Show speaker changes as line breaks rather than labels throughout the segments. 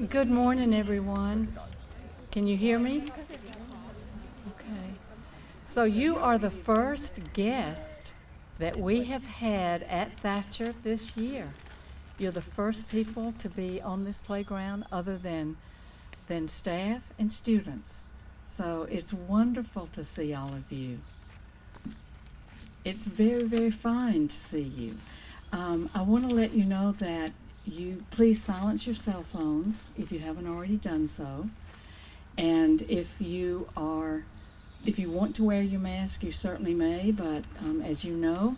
Good morning, everyone. Can you hear me? Okay. So you are the first guest that we have had at Thacher this year. You're the first people to be on this playground other than staff and students. So it's wonderful to see all of you. It's very, very fine to see you. I want to let you know that you please silence your cell phones if you haven't already done so. And if you want to wear your mask, you certainly may, but as you know,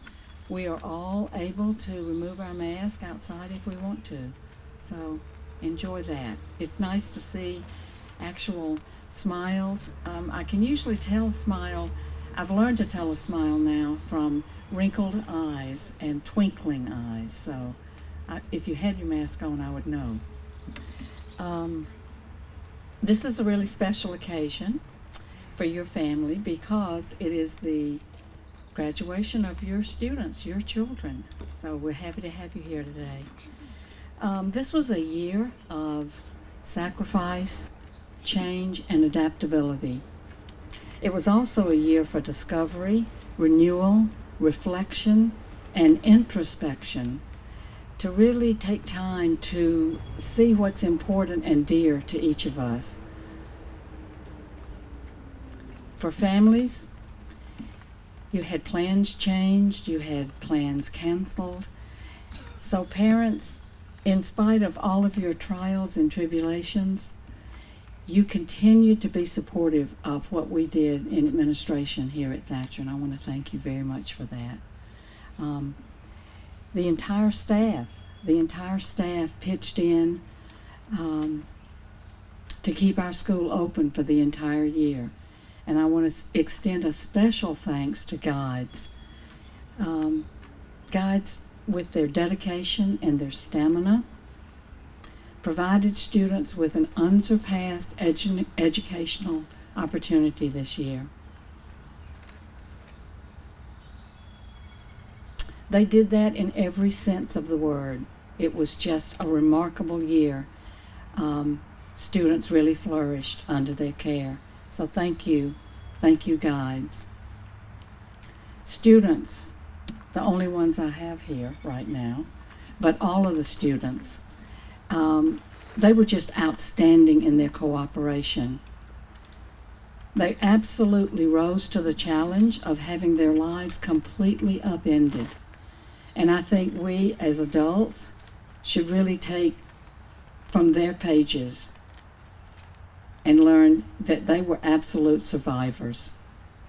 we are all able to remove our mask outside if we want to. So enjoy that. It's nice to see actual smiles. I can usually tell a smile. I've learned to tell a smile now from wrinkled eyes and twinkling eyes. So if you had your mask on, I would know. This is a really special occasion for your family because it is the graduation of your students, your children. So we're happy to have you here today. This was a year of sacrifice, change, and adaptability. It was also a year for discovery, renewal, reflection, and introspection, to really take time to see what's important and dear to each of us. For families, you had plans changed, you had plans canceled. So parents, in spite of all of your trials and tribulations, you continued to be supportive of what we did in administration here at Thacher, and I want to thank you very much for that. The entire staff pitched in to keep our school open for the entire year. And I want to extend a special thanks to guides. Guides, with their dedication and their stamina, provided students with an unsurpassed educational opportunity this year. They did that in every sense of the word. It was just a remarkable year. Students really flourished under their care. So thank you guides. Students, the only ones I have here right now, but all of the students, they were just outstanding in their cooperation. They absolutely rose to the challenge of having their lives completely upended. And I think we as adults should really take from their pages and learn that they were absolute survivors.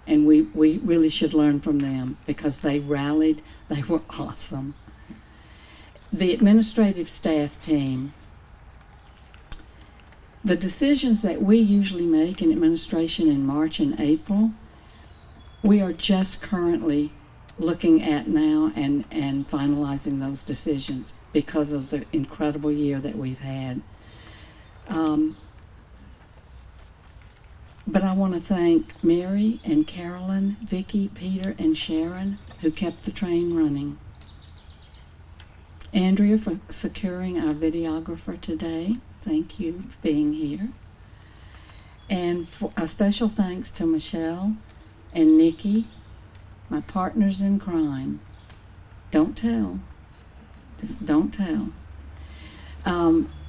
And we really should learn from them because they rallied, they were awesome. The administrative staff team, the decisions that we usually make in administration in March and April, we are just currently looking at now and finalizing those decisions because of the incredible year that we've had. But I want to thank Mary and Carolyn, Vicki, Peter, and Sharon, who kept the train running. Andrea for securing our videographer today. Thank you for being here. And for a special thanks to Michelle and Nikki, my partners in crime. Don't tell. Just don't tell.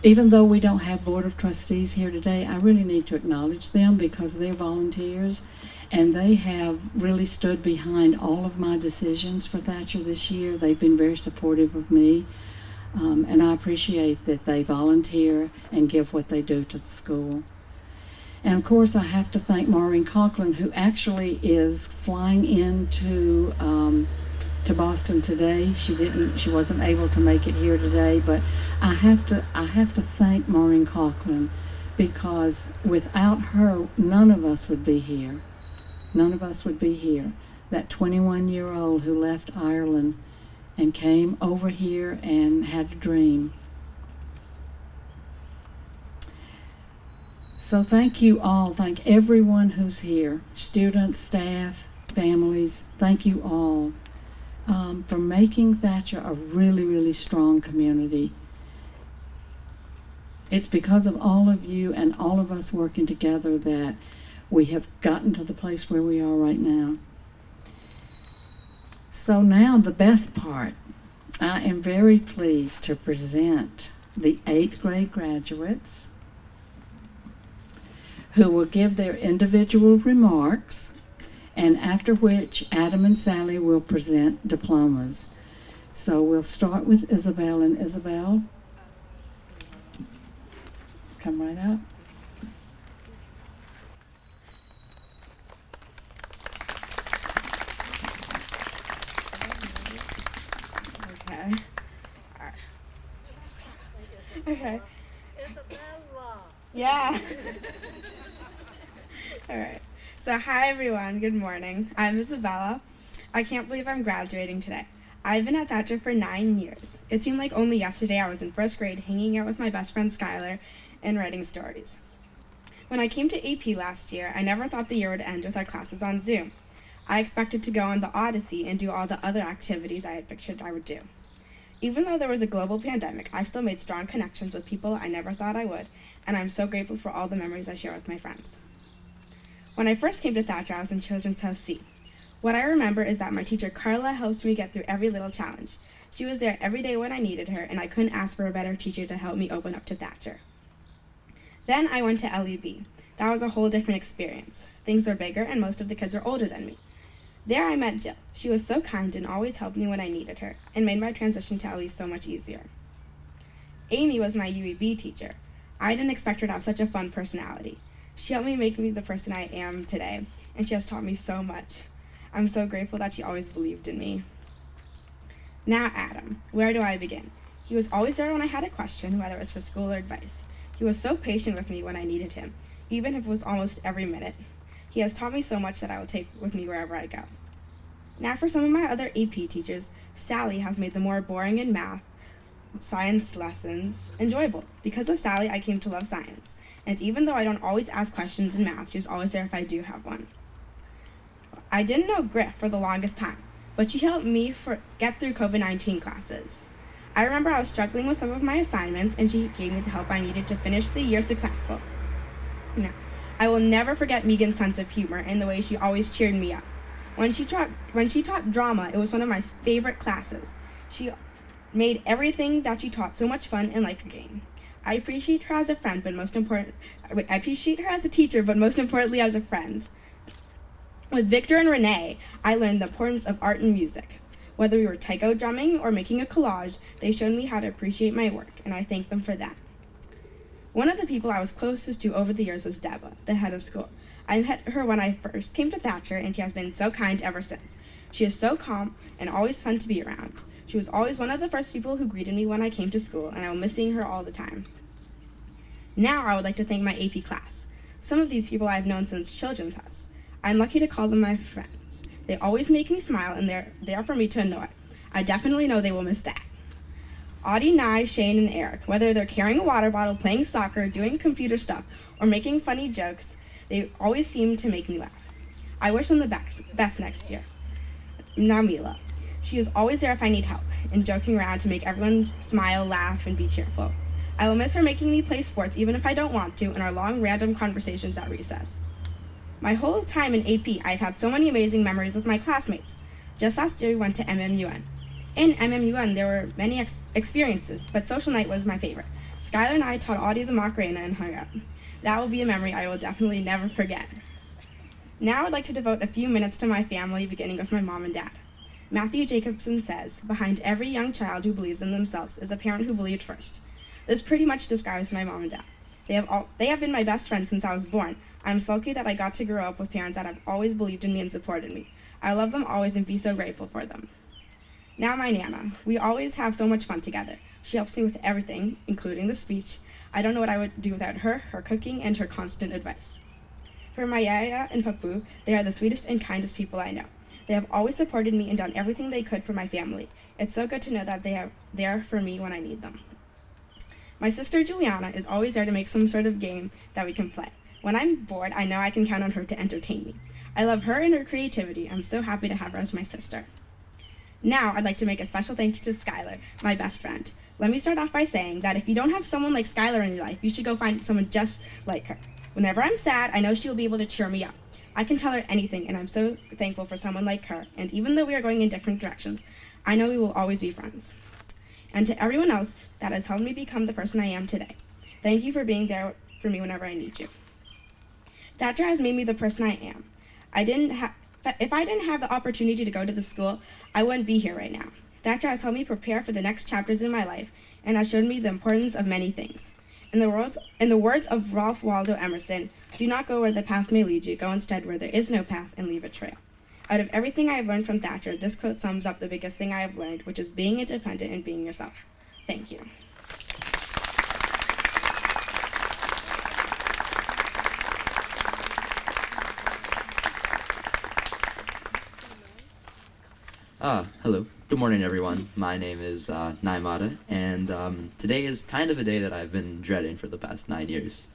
Even though we don't have Board of Trustees here today, I really need to acknowledge them because they're volunteers and they have really stood behind all of my decisions for Thacher this year. They've been very supportive of me, and I appreciate that they volunteer and give what they do to the school. And of course, I have to thank Maureen Conklin, who actually is flying into to Boston today. She wasn't able to make it here today, but I have to thank Maureen Conklin because without her, none of us would be here. None of us would be here. That 21-year-old who left Ireland and came over here and had a dream. So thank you all. Thank everyone who's here. Students, staff, families. Thank you all for making Thacher a really, really strong community. It's because of all of you and all of us working together that we have gotten to the place where we are right now. So now the best part. I am very pleased to present the 8th grade graduates who will give their individual remarks, and after which Adam and Sally will present diplomas. So we'll start with Isabel. And Isabel, come right up.
Okay. All right. Okay.
Isabella.
Yeah. All right. So hi everyone. Good morning. I'm Isabella. I can't believe I'm graduating today. I've been at Thacher for 9 years. It seemed like only yesterday I was in 1st grade hanging out with my best friend Skylar and writing stories. When I came to AP last year, I never thought the year would end with our classes on Zoom. I expected to go on the Odyssey and do all the other activities I had pictured I would do. Even though there was a global pandemic, I still made strong connections with people I never thought I would, and I'm so grateful for all the memories I share with my friends. When I first came to Thacher, I was in Children's House C. What I remember is that my teacher Carla helped me get through every little challenge. She was there every day when I needed her, and I couldn't ask for a better teacher to help me open up to Thacher. Then I went to LEB. That was a whole different experience. Things were bigger, and most of the kids were older than me. There I met Jill. She was so kind and always helped me when I needed her, and made my transition to LE so much easier. Amy was my UEB teacher. I didn't expect her to have such a fun personality. She helped me make me the person I am today, and she has taught me so much. I'm so grateful that she always believed in me. Now Adam, where do I begin? He was always there when I had a question, whether it was for school or advice. He was so patient with me when I needed him, even if it was almost every minute. He has taught me so much that I will take with me wherever I go. Now for some of my other AP teachers, Sally has made the more boring in math, science lessons enjoyable. Because of Sally, I came to love science. And even though I don't always ask questions in math, she was always there if I do have one. I didn't know Griff for the longest time, but she helped me get through COVID-19 classes. I remember I was struggling with some of my assignments, and she gave me the help I needed to finish the year successful. Now, I will never forget Megan's sense of humor and the way she always cheered me up. When she taught drama, it was one of my favorite classes. She made everything that she taught so much fun and like a game. I appreciate her as a friend, I appreciate her as a teacher, but most importantly as a friend. With Victor and Renee, I learned the importance of art and music. Whether we were taiko drumming or making a collage, they showed me how to appreciate my work, and I thank them for that. One of the people I was closest to over the years was Deborah, the head of school. I met her when I first came to Thacher, and she has been so kind ever since. She is so calm and always fun to be around. She was always one of the first people who greeted me when I came to school, and I will miss seeing her all the time. Now I would like to thank my AP class. Some of these people I have known since Children's House. I'm lucky to call them my friends. They always make me smile, and they're there for me to annoy. I definitely know they will miss that. Audie, Nye, Shane, and Eric, whether they're carrying a water bottle, playing soccer, doing computer stuff, or making funny jokes, they always seem to make me laugh. I wish them the best next year. Now Mila. She is always there if I need help, and joking around to make everyone smile, laugh, and be cheerful. I will miss her making me play sports even if I don't want to, and our long random conversations at recess. My whole time in AP, I've had so many amazing memories with my classmates. Just last year we went to MMUN. In MMUN, there were many experiences, but social night was my favorite. Skylar and I taught Audie the Macarena and hung out. That will be a memory I will definitely never forget. Now I'd like to devote a few minutes to my family, beginning with my mom and dad. Matthew Jacobson says, behind every young child who believes in themselves is a parent who believed first. This pretty much describes my mom and dad. They have been my best friends since I was born. I'm so lucky that I got to grow up with parents that have always believed in me and supported me. I love them always and be so grateful for them. Now my Nana. We always have so much fun together. She helps me with everything, including the speech. I don't know what I would do without her, her cooking, and her constant advice. For my Yaya and Papu, they are the sweetest and kindest people I know. They have always supported me and done everything they could for my family. It's so good to know that they are there for me when I need them. My sister Juliana is always there to make some sort of game that we can play. When I'm bored, I know I can count on her to entertain me. I love her and her creativity. I'm so happy to have her as my sister. Now, I'd like to make a special thank you to Skylar, my best friend. Let me start off by saying that if you don't have someone like Skylar in your life, you should go find someone just like her. Whenever I'm sad, I know she will be able to cheer me up. I can tell her anything, and I'm so thankful for someone like her. And even though we are going in different directions, I know we will always be friends. And to everyone else that has helped me become the person I am today, thank you for being there for me whenever I need you. Thacher has made me the person I am. If I didn't have the opportunity to go to the school, I wouldn't be here right now. Thacher has helped me prepare for the next chapters in my life and has showed me the importance of many things. In the words of Ralph Waldo Emerson, do not go where the path may lead you, go instead where there is no path and leave a trail. Out of everything I have learned from Thacher, this quote sums up the biggest thing I have learned, which is being independent and being yourself. Thank you.
Hello. Good morning, everyone. My name is Naimata, and today is kind of a day that I've been dreading for the past 9 years.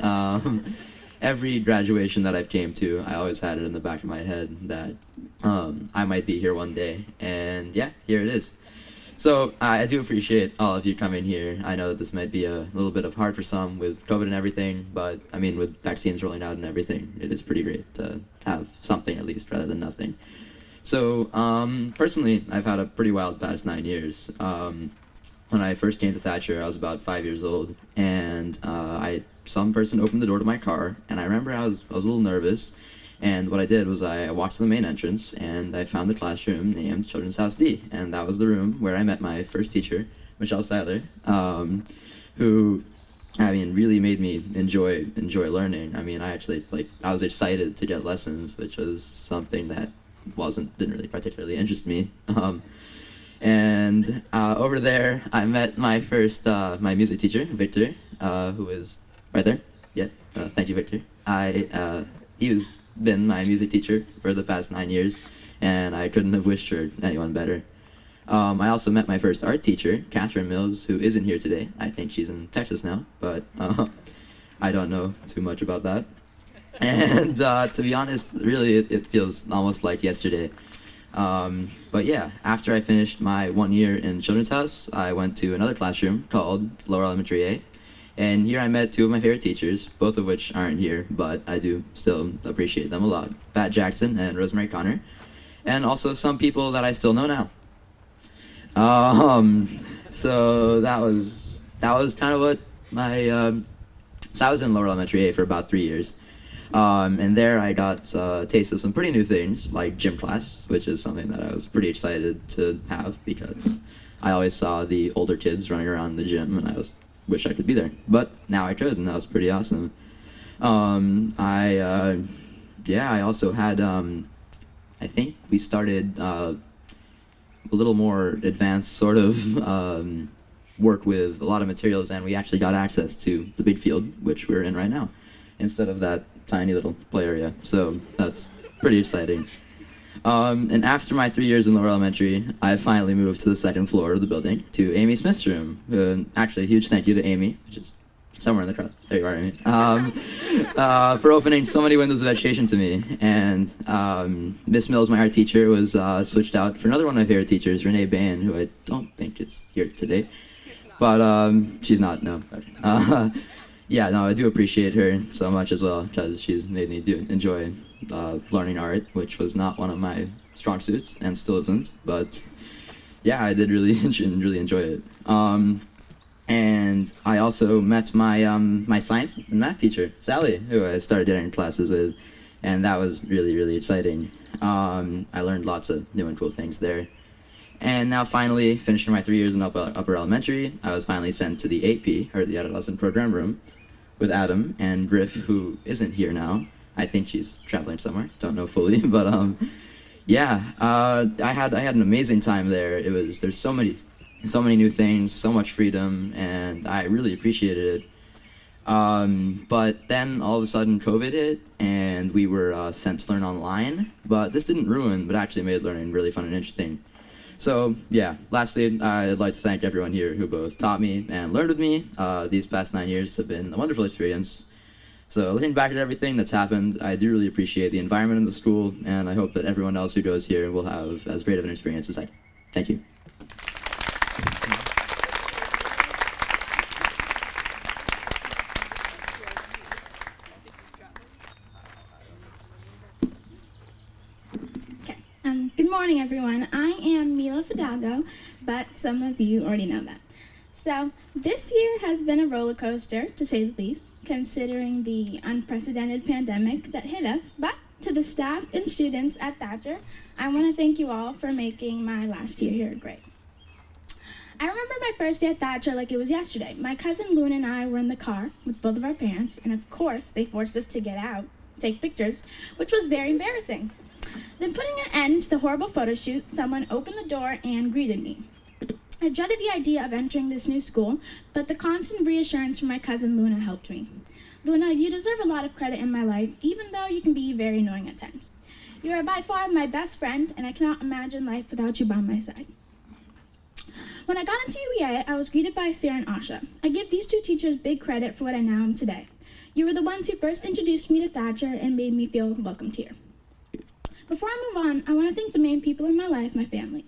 Every graduation that I've came to, I always had it in the back of my head that I might be here one day, and yeah, here it is. So I do appreciate all of you coming here. I know that this might be a little bit of hard for some with COVID and everything, but I mean, with vaccines rolling out and everything, it is pretty great to have something at least rather than nothing. So, personally, I've had a pretty wild past 9 years. When I first came to Thacher, I was about 5 years old, and some person opened the door to my car, and I remember I was a little nervous, and what I did was I walked to the main entrance, and I found the classroom named Children's House D, and that was the room where I met my first teacher, Michelle Skylar, who, I mean, really made me enjoy learning. I mean, I was excited to get lessons, which was something that didn't really particularly interest me. And over there, I met my first, my music teacher, Victor, who is right there. Yeah, thank you, Victor. He's been my music teacher for the past 9 years, and I couldn't have wished for anyone better. I also met my first art teacher, Catherine Mills, who isn't here today. I think she's in Texas now, but I don't know too much about that. And to be honest, really, it feels almost like yesterday. But yeah, after I finished my 1 year in Children's House, I went to another classroom called Lower Elementary A. And here I met two of my favorite teachers, both of which aren't here, but I do still appreciate them a lot. Pat Jackson and Rosemary Connor. And also some people that I still know now. So that was kind of what so I was in Lower Elementary A for about 3 years. And there I got a taste of some pretty new things, like gym class, which is something that I was pretty excited to have because I always saw the older kids running around the gym, and I wish I could be there. But now I could, and that was pretty awesome. I also had, I think we started a little more advanced sort of work with a lot of materials, and we actually got access to the big field, which we're in right now, instead of that tiny little play area, so that's pretty exciting. And after my 3 years in Lower Elementary, I finally moved to the second floor of the building, to Amy Smith's room. Actually, a huge thank you to Amy, which is somewhere in the crowd. There you are, Amy. For opening so many windows of education to me. And Miss Mills, my art teacher, was switched out for another one of my favorite teachers, Renee Bain, who I don't think is here today. But she's not, no. Yeah, no, I do appreciate her so much as well, because she's made me enjoy learning art, which was not one of my strong suits, and still isn't, but yeah, I did really enjoy it. And I also met my my science and math teacher, Sally, who I started getting classes with, and that was really exciting. I learned lots of new and cool things there. And now finally, finishing my 3 years in upper elementary, I was finally sent to the AP, or the adolescent program room, with Adam and Griff, who isn't here now. I think she's traveling somewhere, don't know fully, but yeah, I had an amazing time there. There's so many new things, so much freedom, and I really appreciated it. But then all of a sudden COVID hit, and we were sent to learn online, but this didn't ruin, but actually made learning really fun and interesting. So yeah, lastly, I'd like to thank everyone here who both taught me and learned with me. These past 9 years have been a wonderful experience. So looking back at everything that's happened, I do really appreciate the environment in the school, and I hope that everyone else who goes here will have as great of an experience as I do. Thank you.
morning, everyone. I am Mila Fidalgo, but some of you already know that. So, this year has been a roller coaster, to say the least, considering the unprecedented pandemic that hit us. But to the staff and students at Thacher, I want to thank you all for making my last year here great. I remember my first day at Thacher like it was yesterday. My cousin Luna and I were in the car with both of our parents, and of course, they forced us to get out, take pictures, which was very embarrassing. Then, putting an end to the horrible photo shoot, someone opened the door and greeted me. I dreaded the idea of entering this new school, but the constant reassurance from my cousin Luna helped me. Luna, you deserve a lot of credit in my life, even though you can be very annoying at times. You are by far my best friend, and I cannot imagine life without you by my side. When I got into UEA, I was greeted by Sarah and Asha. I give these two teachers big credit for what I now am today. You were the ones who first introduced me to Thacher and made me feel welcomed here. Before I move on, I want to thank the main people in my life, my family.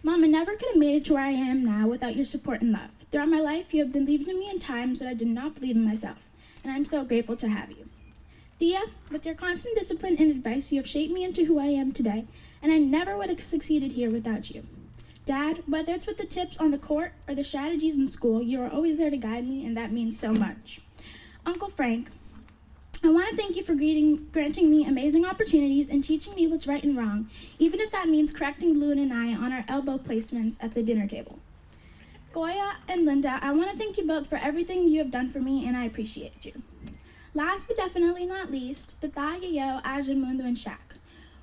Mom, I never could have made it to where I am now without your support and love. Throughout my life, you have believed in me in times that I did not believe in myself, and I'm so grateful to have you. Thea, with your constant discipline and advice, you have shaped me into who I am today, and I never would have succeeded here without you. Dad, whether it's with the tips on the court or the strategies in school, you are always there to guide me, and that means so much. Uncle Frank, I want to thank you for granting me amazing opportunities and teaching me what's right and wrong, even if that means correcting Luna and I on our elbow placements at the dinner table. Goya and Linda, I want to thank you both for everything you have done for me, and I appreciate you. Last but definitely not least, the Yayo, Aja, Mundo, and Shaq.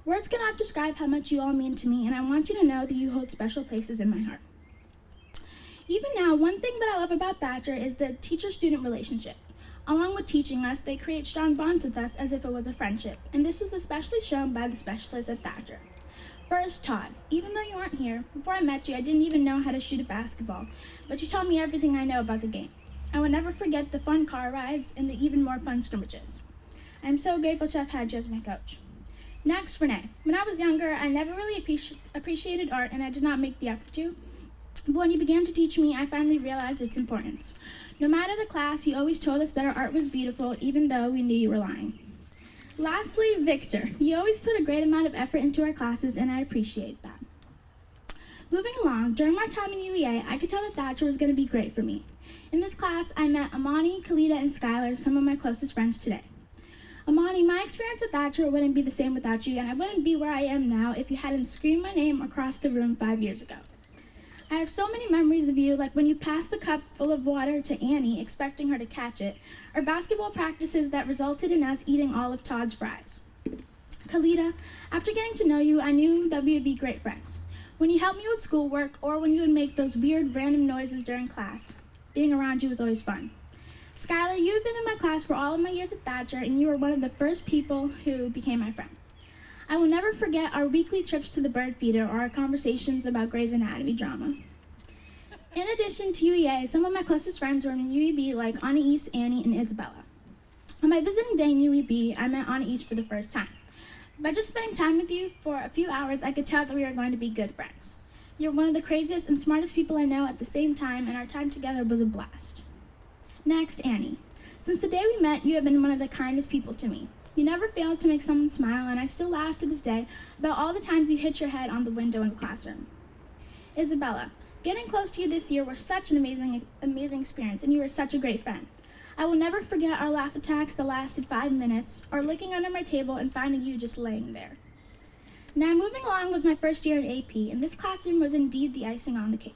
Words cannot describe how much you all mean to me, and I want you to know that you hold special places in my heart. Even now, one thing that I love about Thacher is the teacher-student relationship. Along with teaching us, they create strong bonds with us as if it was a friendship, and this was especially shown by the specialists at Thacher. First, Todd. Even though you weren't here, before I met you, I didn't even know how to shoot a basketball, but you taught me everything I know about the game. I will never forget the fun car rides and the even more fun scrimmages. I am so grateful to have had you as my coach. Next, Renee. When I was younger, I never really appreciated art, and I did not make the effort to. But when you began to teach me, I finally realized its importance. No matter the class, you always told us that our art was beautiful, even though we knew you were lying. Lastly, Victor. You always put a great amount of effort into our classes, and I appreciate that. Moving along, during my time in UEA, I could tell that Thacher was going to be great for me. In this class, I met Amani, Khalida, and Skylar, some of my closest friends today. Amani, my experience at Thacher wouldn't be the same without you, and I wouldn't be where I am now if you hadn't screamed my name across the room 5 years ago. I have so many memories of you, like when you passed the cup full of water to Annie, expecting her to catch it, or basketball practices that resulted in us eating all of Todd's fries. Khalida, after getting to know you, I knew that we would be great friends. When you helped me with schoolwork, or when you would make those weird random noises during class, being around you was always fun. Skylar, you have been in my class for all of my years at Thacher, and you were one of the first people who became my friend. I will never forget our weekly trips to the bird feeder or our conversations about Grey's Anatomy drama. In addition to UEA, some of my closest friends were in UEB like Anais, Annie, and Isabella. On my visiting day in UEB, I met Anais for the first time. By just spending time with you for a few hours, I could tell that we were going to be good friends. You're one of the craziest and smartest people I know at the same time, and our time together was a blast. Next, Annie. Since the day we met, you have been one of the kindest people to me. You never failed to make someone smile, and I still laugh to this day about all the times you hit your head on the window in the classroom. Isabella, getting close to you this year was such an amazing experience, and you were such a great friend. I will never forget our laugh attacks that lasted 5 minutes, or looking under my table and finding you just laying there. Now, moving along was my first year at AP, and this classroom was indeed the icing on the cake.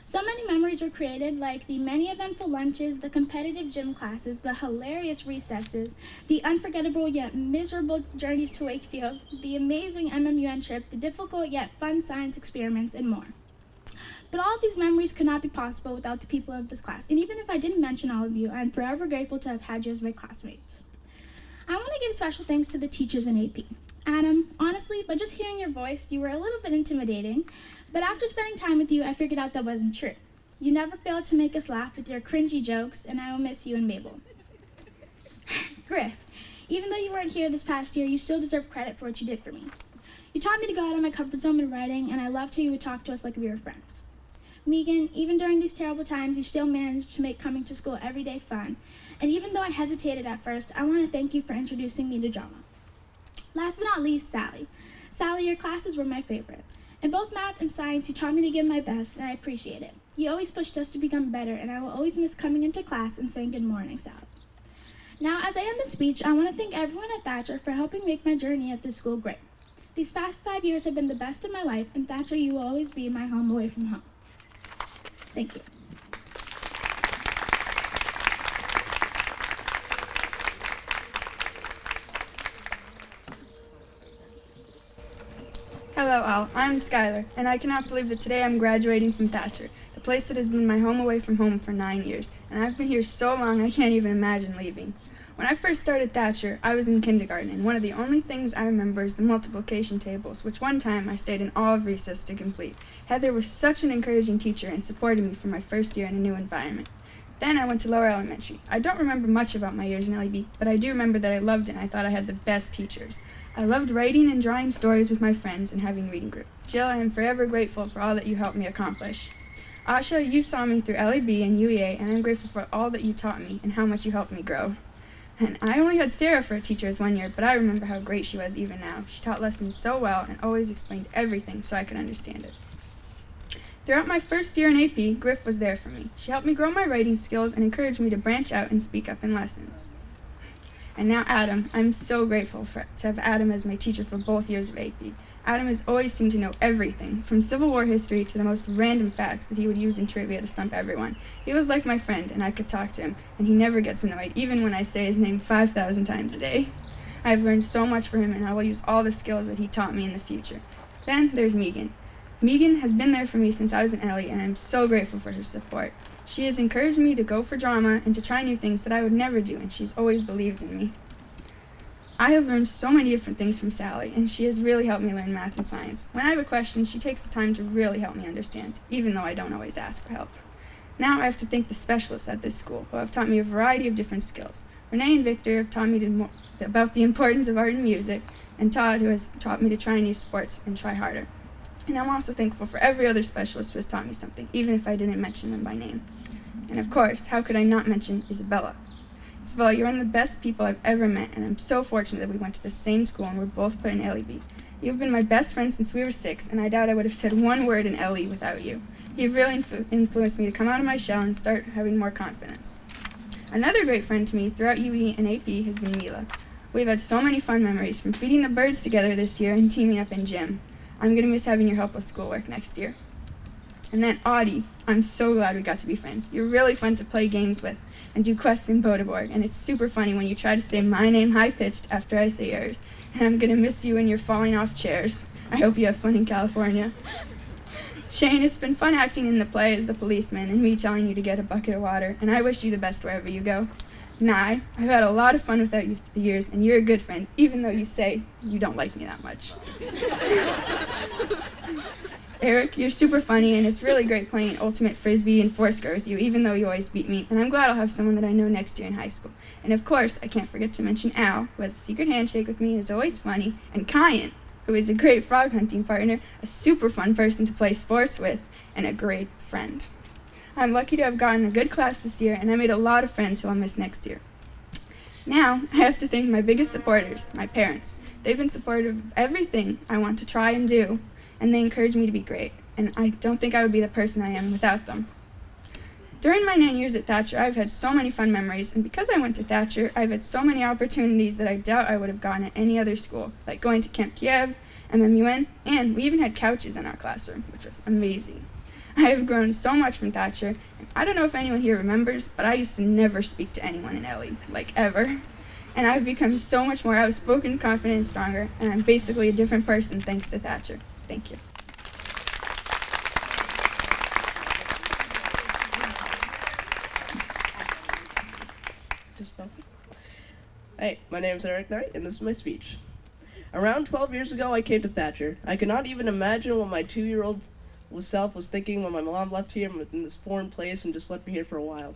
So many memories were created, like the many eventful lunches, the competitive gym classes, the hilarious recesses, the unforgettable yet miserable journeys to Wakefield, the amazing MMUN trip, the difficult yet fun science experiments, and more. But all of these memories could not be possible without the people of this class, and even if I didn't mention all of you, I am forever grateful to have had you as my classmates. I want to give special thanks to the teachers in AP. Adam, honestly, by just hearing your voice, you were a little bit intimidating, but after spending time with you, I figured out that wasn't true. You never failed to make us laugh with your cringy jokes, and I will miss you and Mabel. Griff, even though you weren't here this past year, you still deserve credit for what you did for me. You taught me to go out of my comfort zone in writing, and I loved how you would talk to us like we were friends. Megan, even during these terrible times, you still managed to make coming to school every day fun, and even though I hesitated at first, I want to thank you for introducing me to drama. Last but not least, Sally. Sally, your classes were my favorite. In both math and science, you taught me to give my best, and I appreciate it. You always pushed us to become better, and I will always miss coming into class and saying good morning, Sal. Now, as I end the speech, I want to thank everyone at Thacher for helping make my journey at this school great. These past 5 years have been the best of my life, and Thacher, you will always be my home away from home. Thank you.
Hello all, I'm Skylar, and I cannot believe that today I'm graduating from Thacher, the place that has been my home away from home for 9 years, and I've been here so long I can't even imagine leaving. When I first started Thacher, I was in kindergarten, and one of the only things I remember is the multiplication tables, which one time I stayed in all of recess to complete. Heather was such an encouraging teacher and supported me for my first year in a new environment. Then I went to lower elementary. I don't remember much about my years in LEB, but I do remember that I loved it and I thought I had the best teachers. I loved writing and drawing stories with my friends and having reading group. Jill, I am forever grateful for all that you helped me accomplish. Asha, you saw me through LEB and UEA, and I'm grateful for all that you taught me and how much you helped me grow. And I only had Sarah for a teacher as 1 year, but I remember how great she was even now. She taught lessons so well and always explained everything so I could understand it. Throughout my first year in AP, Griff was there for me. She helped me grow my writing skills and encouraged me to branch out and speak up in lessons. And now Adam. I'm so grateful to have Adam as my teacher for both years of AP. Adam has always seemed to know everything, from Civil War history to the most random facts that he would use in trivia to stump everyone. He was like my friend, and I could talk to him, and he never gets annoyed, even when I say his name 5,000 times a day. I have learned so much from him, and I will use all the skills that he taught me in the future. Then there's Megan. Megan has been there for me since I was in Ellie, and I'm so grateful for her support. She has encouraged me to go for drama and to try new things that I would never do, and she's always believed in me. I have learned so many different things from Sally, and she has really helped me learn math and science. When I have a question, she takes the time to really help me understand, even though I don't always ask for help. Now I have to thank the specialists at this school, who have taught me a variety of different skills. Renee and Victor have taught me about the importance of art and music, and Todd, who has taught me to try new sports and try harder. And I'm also thankful for every other specialist who has taught me something, even if I didn't mention them by name. And of course, how could I not mention Isabella? Isabella, you're one of the best people I've ever met, and I'm so fortunate that we went to the same school and we're both put in LEB. You've been my best friend since we were 6, and I doubt I would have said one word in LE without you. You've really influenced me to come out of my shell and start having more confidence. Another great friend to me throughout UE and AP has been Mila. We've had so many fun memories, from feeding the birds together this year and teaming up in gym. I'm going to miss having your help with schoolwork next year. And then Audie, I'm so glad we got to be friends. You're really fun to play games with and do quests in Bodeborg, and it's super funny when you try to say my name high-pitched after I say yours. And I'm going to miss you when you're falling off chairs. I hope you have fun in California. Shane, it's been fun acting in the play as the policeman and me telling you to get a bucket of water, and I wish you the best wherever you go. Nye, I've had a lot of fun without you through the years, and you're a good friend, even though you say you don't like me that much. Eric, you're super funny, and it's really great playing Ultimate Frisbee and Foursquare with you, even though you always beat me, and I'm glad I'll have someone that I know next year in high school. And of course, I can't forget to mention Al, who has a secret handshake with me and is always funny, and Kyan, who is a great frog hunting partner, a super fun person to play sports with, and a great friend. I'm lucky to have gotten a good class this year, and I made a lot of friends who I'll miss next year. Now, I have to thank my biggest supporters, my parents. They've been supportive of everything I want to try and do, and they encourage me to be great, and I don't think I would be the person I am without them. During my 9 years at Thacher, I've had so many fun memories, and because I went to Thacher, I've had so many opportunities that I doubt I would have gotten at any other school, like going to Camp Kiev, MMUN, and we even had couches in our classroom, which was amazing. I have grown so much from Thacher, and I don't know if anyone here remembers, but I used to never speak to anyone in LE, like ever. And I've become so much more outspoken, confident, and stronger, and I'm basically a different person thanks to Thacher. Thank you.
Hey, my name is Eric Knight, and this is my speech. Around 12 years ago, I came to Thacher. I could not even imagine what my 2-year-old self was thinking when my mom left here in this foreign place and just left me here for a while.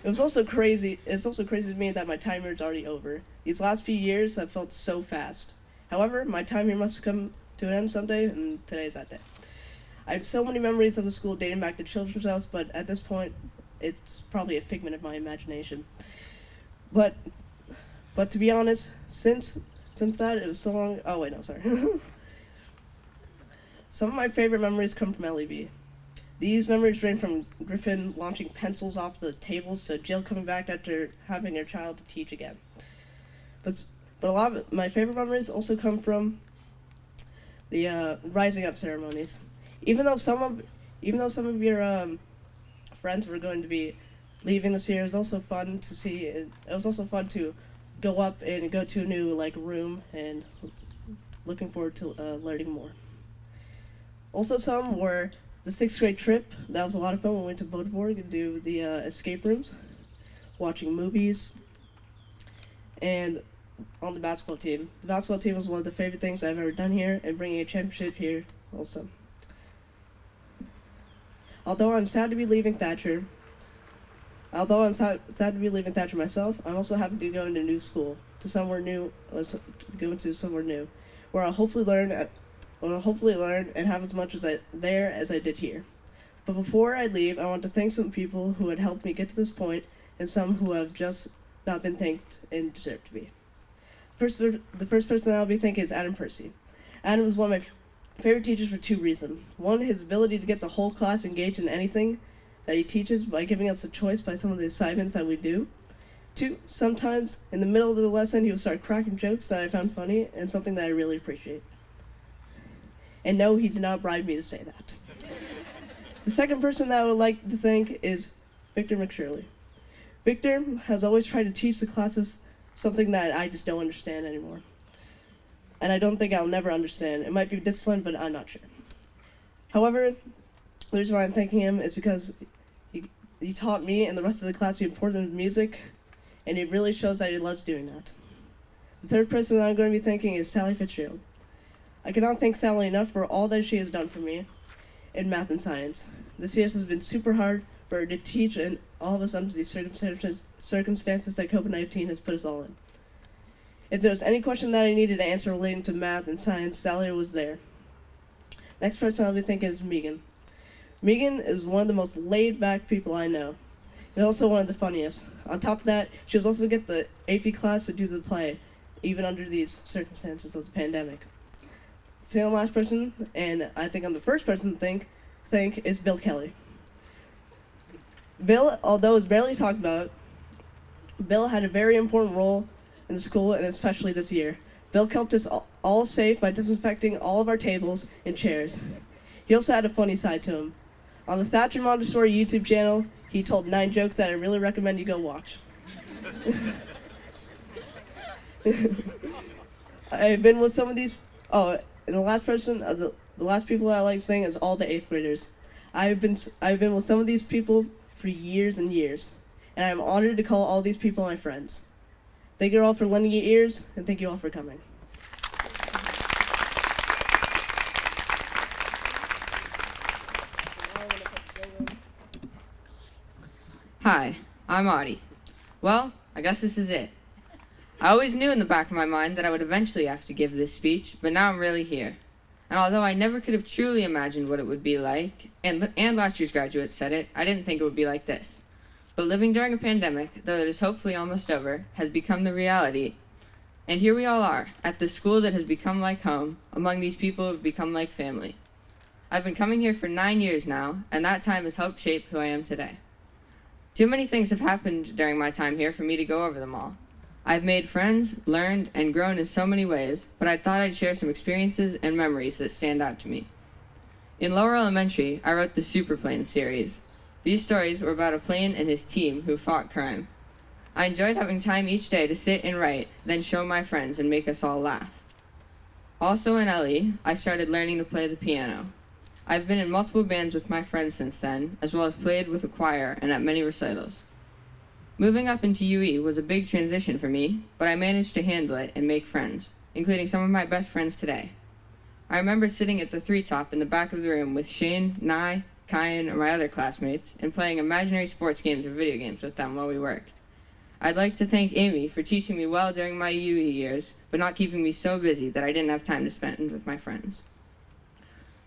It's also crazy to me that my time here is already over. These last few years have felt so fast. However, my time here must come to an end someday, and today is that day. I have so many memories of the school dating back to Children's House, but at this point, it's probably a figment of my imagination. But to be honest, since that, it was so long. Oh wait, no, sorry. Some of my favorite memories come from LEV. These memories range from Griffin launching pencils off the tables to Jill coming back after having her child to teach again. But a lot of my favorite memories also come from the rising up ceremonies. Even though some of your friends were going to be leaving this year, it was also fun to see. It was also fun to go up and go to a new room, and looking forward to learning more. Also, some were the 6th grade trip. That was a lot of fun. We went to Bodeborg and do the escape rooms, watching movies, and on the basketball team. The basketball team was one of the favorite things I've ever done here, and bringing a championship here also. Although I'm sad to be leaving Thacher myself, I'm also happy to go into a new school, go into somewhere new, where I'll hopefully learn and have as much as I did here. But before I leave, I want to thank some people who had helped me get to this point, and some who have just not been thanked and deserve to be. The first person I'll be thanking is Adam Percy. Adam is one of my favorite teachers for 2 reasons. One, his ability to get the whole class engaged in anything that he teaches by giving us a choice by some of the assignments that we do. 2, sometimes in the middle of the lesson he will start cracking jokes that I found funny and something that I really appreciate. And no, he did not bribe me to say that. The second person that I would like to thank is Victor McShirley. Victor has always tried to teach the classes something that I just don't understand anymore. And I don't think I'll never understand. It might be discipline, but I'm not sure. However, the reason why I'm thanking him is because he taught me and the rest of the class the importance of music, and it really shows that he loves doing that. The third person that I'm going to be thanking is Sally Fitzgerald. I cannot thank Sally enough for all that she has done for me in math and science. This year has been super hard for her to teach, and all of us under these circumstances that COVID-19 has put us all in. If there was any question that I needed to answer relating to math and science, Sally was there. Next person I'll be thanking is Megan. Megan is one of the most laid-back people I know, and also one of the funniest. On top of that, she was also get the AP class to do the play, even under these circumstances of the pandemic. The last person, and I think I'm the first person to thank is Bill Kelly. Bill, although it's barely talked about, Bill had a very important role in the school, and especially this year. Bill kept us all safe by disinfecting all of our tables and chairs. He also had a funny side to him. On the Thacher Montessori YouTube channel, he told 9 jokes that I really recommend you go watch. I've been with some of these. Oh, and the last person, the last people I like saying is all the 8th graders. I've been with some of these people for years and years, and I'm honored to call all these people my friends. Thank you all for lending your ears, and thank you all for coming.
Hi, I'm Marty. Well, I guess this is it. I always knew in the back of my mind that I would eventually have to give this speech, but now I'm really here. And although I never could have truly imagined what it would be like, and last year's graduates said it, I didn't think it would be like this. But living during a pandemic, though it is hopefully almost over, has become the reality. And here we all are, at this school that has become like home, among these people who have become like family. I've been coming here for 9 years now, and that time has helped shape who I am today. Too many things have happened during my time here for me to go over them all. I've made friends, learned, and grown in so many ways, but I thought I'd share some experiences and memories that stand out to me. In lower elementary, I wrote the Superplane series. These stories were about a plane and his team who fought crime. I enjoyed having time each day to sit and write, then show my friends and make us all laugh. Also in LE, I started learning to play the piano. I've been in multiple bands with my friends since then, as well as played with a choir and at many recitals. Moving up into UE was a big transition for me, but I managed to handle it and make friends, including some of my best friends today. I remember sitting at the 3-top in the back of the room with Shane, Nai, Kyan, and my other classmates, and playing imaginary sports games or video games with them while we worked. I'd like to thank Amy for teaching me well during my UE years, but not keeping me so busy that I didn't have time to spend with my friends.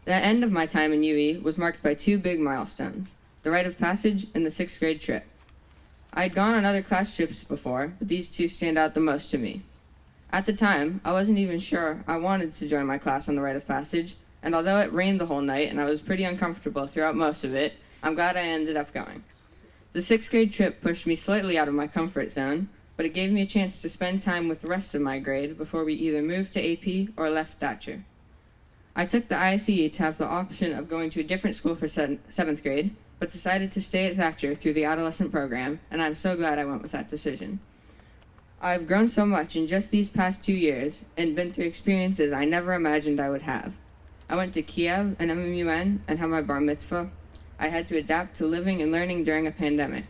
The end of my time in UE was marked by 2 big milestones, the rite of passage and the 6th grade trip. I had gone on other class trips before, but these 2 stand out the most to me. At the time, I wasn't even sure I wanted to join my class on the rite of passage, and although it rained the whole night and I was pretty uncomfortable throughout most of it, I'm glad I ended up going. The 6th grade trip pushed me slightly out of my comfort zone, but it gave me a chance to spend time with the rest of my grade before we either moved to AP or left Thacher. I took the ISE to have the option of going to a different school for 7th grade, but decided to stay at Thacher through the adolescent program, and I'm so glad I went with that decision. I've grown so much in just these past 2 years and been through experiences I never imagined I would have. I went to Kiev and MMUN and had my bar mitzvah. I had to adapt to living and learning during a pandemic.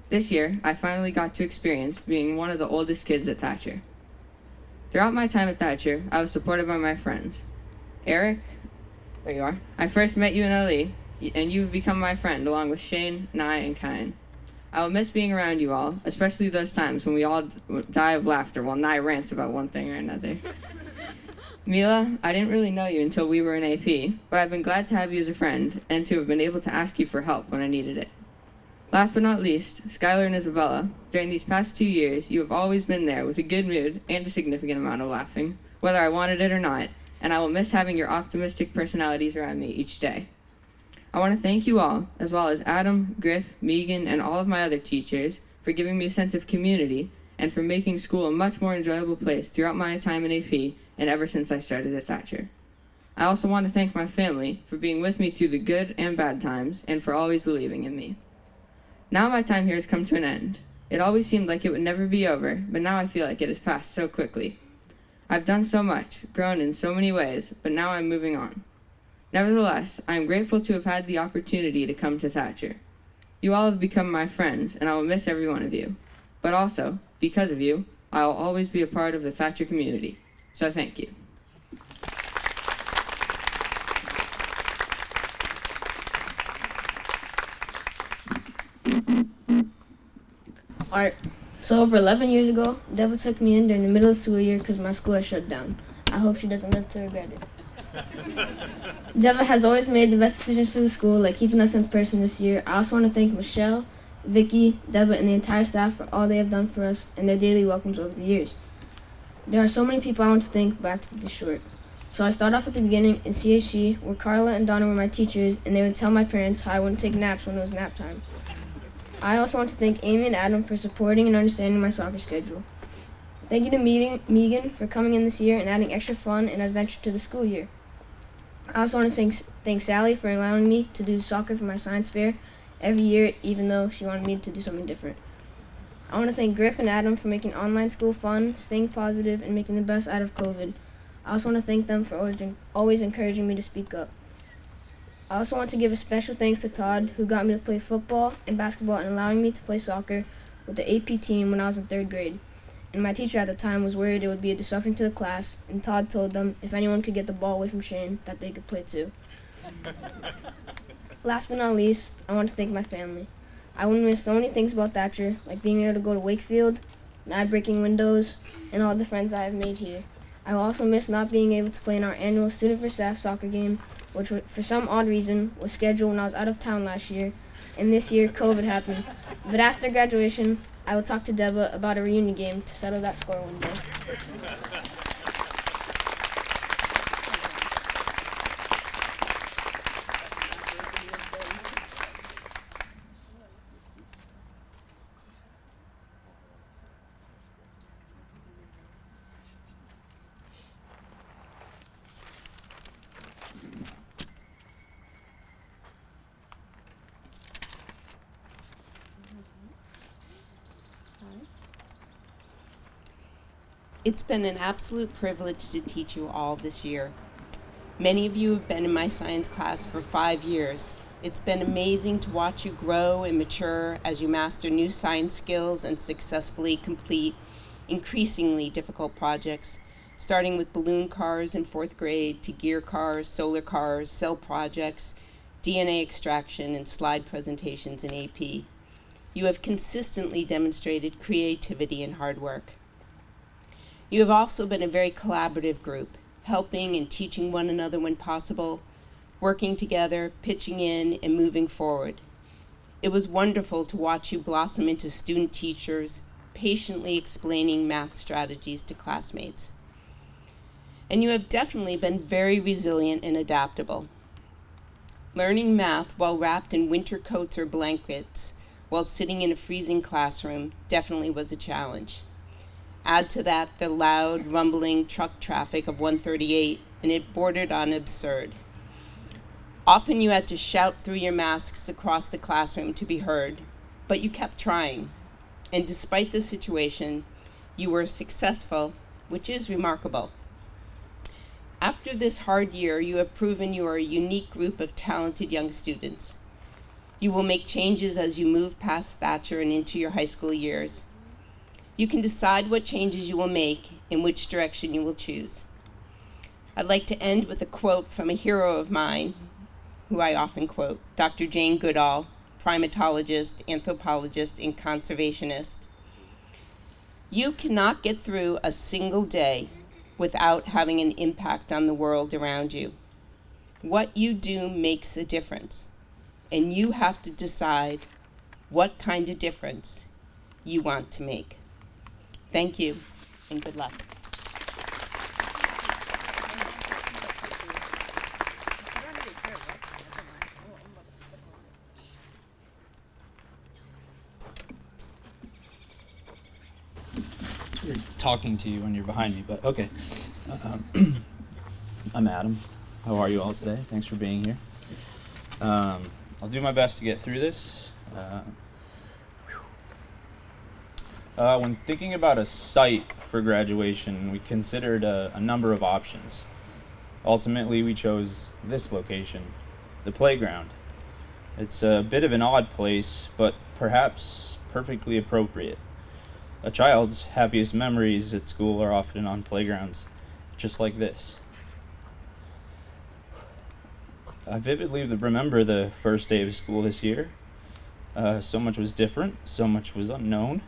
This year, I finally got to experience being one of the oldest kids at Thacher. Throughout my time at Thacher, I was supported by my friends. Eric, there you are. I first met you in LE, and you've become my friend, along with Shane, Nye, and Kyan. I will miss being around you all, especially those times when we all die of laughter while Nye rants about one thing or another. Mila, I didn't really know you until we were in AP, but I've been glad to have you as a friend and to have been able to ask you for help when I needed it. Last but not least, Skylar and Isabella, during these past 2 years, you have always been there with a good mood and a significant amount of laughing, whether I wanted it or not, and I will miss having your optimistic personalities around me each day. I want to thank you all, as well as Adam, Griff, Megan, and all of my other teachers, for giving me a sense of community and for making school a much more enjoyable place throughout my time in AP and ever since I started at Thacher. I also want to thank my family for being with me through the good and bad times and for always believing in me. Now my time here has come to an end. It always seemed like it would never be over, but now I feel like it has passed so quickly. I've done so much, grown in so many ways, but now I'm moving on. Nevertheless, I am grateful to have had the opportunity to come to Thacher. You all have become my friends, and I will miss every one of you. But also, because of you, I will always be a part of the Thacher community. So thank you.
Alright, so over 11 years ago, Deborah took me in during the middle of the school year because my school had shut down. I hope she doesn't live to regret it. Deborah has always made the best decisions for the school, like keeping us in person this year. I also want to thank Michelle, Vicky, Deborah, and the entire staff for all they have done for us and their daily welcomes over the years. There are so many people I want to thank, but I have to keep this short. So I start off at the beginning in CHC, where Carla and Donna were my teachers, and they would tell my parents how I wouldn't take naps when it was nap time. I also want to thank Amy and Adam for supporting and understanding my soccer schedule. Thank you to Megan for coming in this year and adding extra fun and adventure to the school year. I also want to thank Sally for allowing me to do soccer for my science fair every year, even though she wanted me to do something different. I want to thank Griff and Adam for making online school fun, staying positive, and making the best out of COVID. I also want to thank them for always encouraging me to speak up. I also want to give a special thanks to Todd, who got me to play football and basketball and allowing me to play soccer with the AP team when I was in 3rd grade. And my teacher at the time was worried it would be a disruption to the class, and Todd told them if anyone could get the ball away from Shane, that they could play too. Last but not least, I want to thank my family. I wouldn't miss so many things about Thacher, like being able to go to Wakefield, not breaking windows, and all the friends I have made here. I will also miss not being able to play in our annual Student for Staff soccer game, which for some odd reason was scheduled when I was out of town last year, and this year COVID happened. But after graduation, I will talk to Deborah about a reunion game to settle that score one day.
It's been an absolute privilege to teach you all this year. Many of you have been in my science class for 5 years. It's been amazing to watch you grow and mature as you master new science skills and successfully complete increasingly difficult projects, starting with balloon cars in 4th grade to gear cars, solar cars, cell projects, DNA extraction, and slide presentations in AP. You have consistently demonstrated creativity and hard work. You have also been a very collaborative group, helping and teaching one another when possible, working together, pitching in, and moving forward. It was wonderful to watch you blossom into student teachers, patiently explaining math strategies to classmates. And you have definitely been very resilient and adaptable. Learning math while wrapped in winter coats or blankets while sitting in a freezing classroom definitely was a challenge. Add to that the loud, rumbling truck traffic of 138, and it bordered on absurd. Often you had to shout through your masks across the classroom to be heard, but you kept trying. And despite the situation, you were successful, which is remarkable. After this hard year, you have proven you are a unique group of talented young students. You will make changes as you move past Thacher and into your high school years. You can decide what changes you will make and which direction you will choose. I'd like to end with a quote from a hero of mine, who I often quote, Dr. Jane Goodall, primatologist, anthropologist, and conservationist. You cannot get through a single day without having an impact on the world around you. What you do makes a difference, and you have to decide what kind of difference you want to make. Thank you, and good luck.
You're talking to you when you're behind me, but okay. I'm Adam. How are you all today? Thanks for being here. I'll do my best to get through this. When thinking about a site for graduation, we considered a number of options. Ultimately, we chose this location, the playground. It's a bit of an odd place, but perhaps perfectly appropriate. A child's happiest memories at school are often on playgrounds, just like this. I vividly remember the first day of school this year. So much was different, so much was unknown.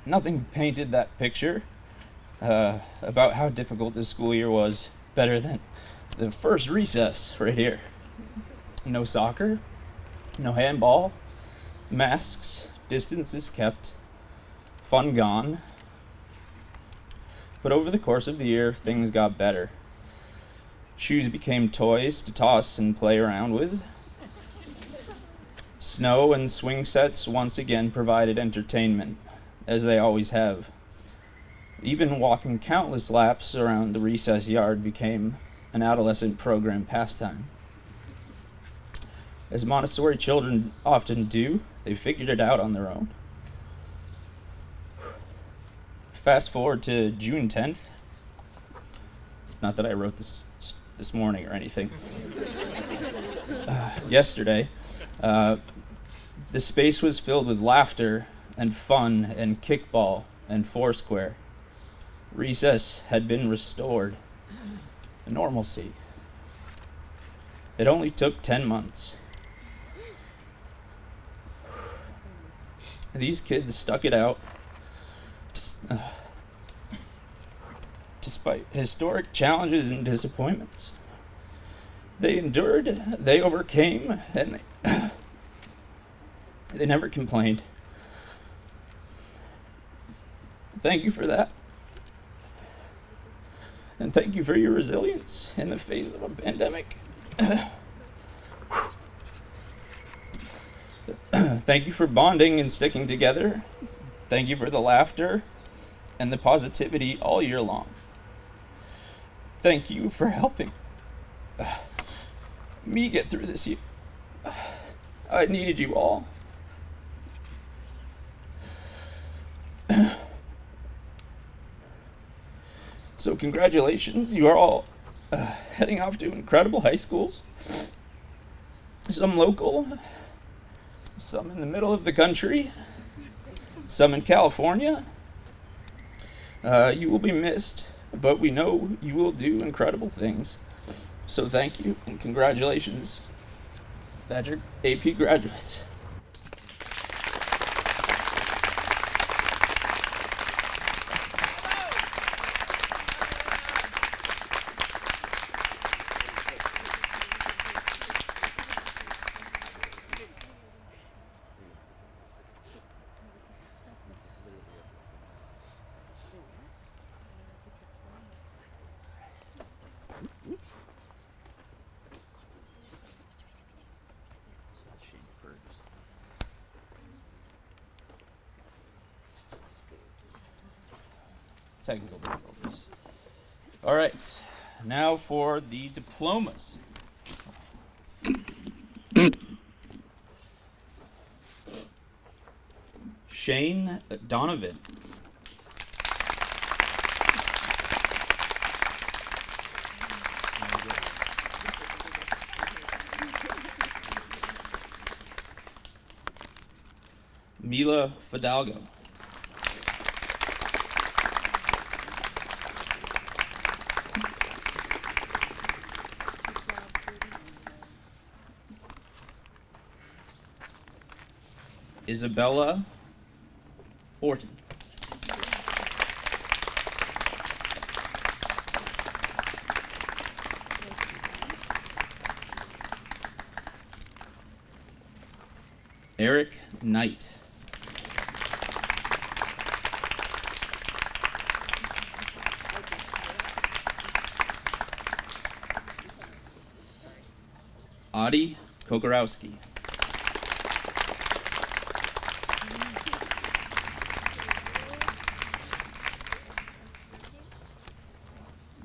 Nothing painted that picture about how difficult this school year was better than the first recess right here. No soccer, no handball, masks, distances kept, fun gone. But over the course of the year, things got better. Shoes became toys to toss and play around with. Snow and swing sets once again provided entertainment, as they always have. Even walking countless laps around the recess yard became an adolescent program pastime. As Montessori children often do, they figured it out on their own. Fast forward to June 10th. Not that I wrote this morning or anything. Yesterday, the space was filled with laughter and fun and kickball and foursquare. Recess had been restored. Normalcy. It only took 10 months. These kids stuck it out despite historic challenges and disappointments. They endured, they overcame, and they never complained. Thank you for that. And thank you for your resilience in the face of a pandemic. Thank you for bonding and sticking together. Thank you for the laughter and the positivity all year long. Thank you for helping me get through this year. I needed you all. So congratulations, you are all heading off to incredible high schools. Some local, some in the middle of the country, some in California. You will be missed, but we know you will do incredible things. So thank you and congratulations, Thacher AP graduates. technical difficulties. All right, now for the diplomas. Shane Donovan. Mila Fidalgo. Isabella Fulton. Eric Knight. Adi Kokorowski.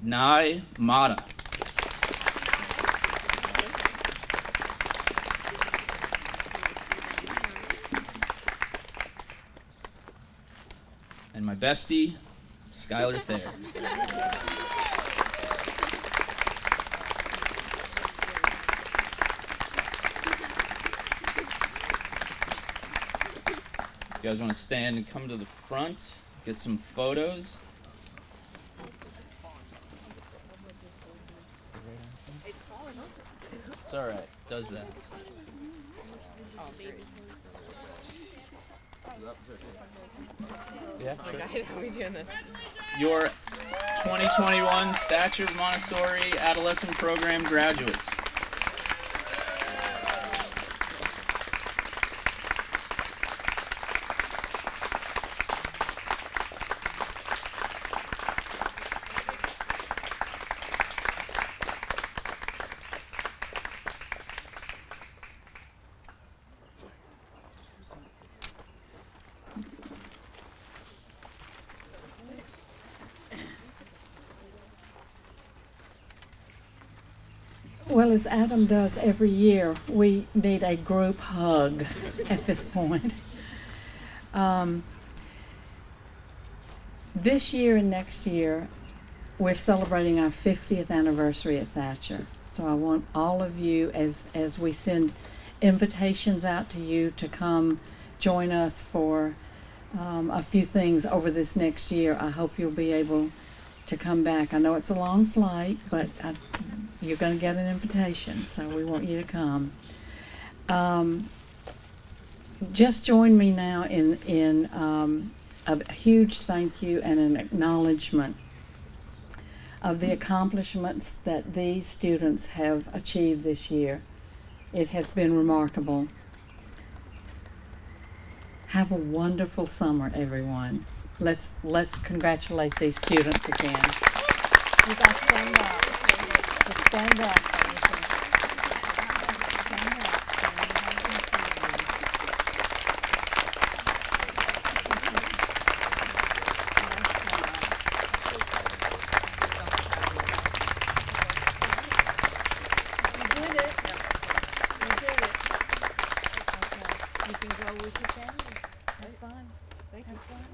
Naimata. And my bestie, Skylar Thacher. You guys want to stand and come to the front, get some photos. It's all right. Does that. Yeah, sure.
How are we doing this?
Your 2021 Thacher Montessori Adolescent Program graduates.
Well, as Adam does every year, we need a group hug at this point. This year and next year, we're celebrating our 50th anniversary at Thacher. So I want all of you, as we send invitations out to you to come join us for a few things over this next year, I hope you'll be able to come back. I know it's a long flight, but you're going to get an invitation, so we want you to come. Just join me now in a huge thank you and an acknowledgement of the accomplishments that these students have achieved this year. It has been remarkable. Have a wonderful summer, everyone. Let's congratulate these students again. You guys stand up. Just stand up. You can go with your family. That's fine. That's fine.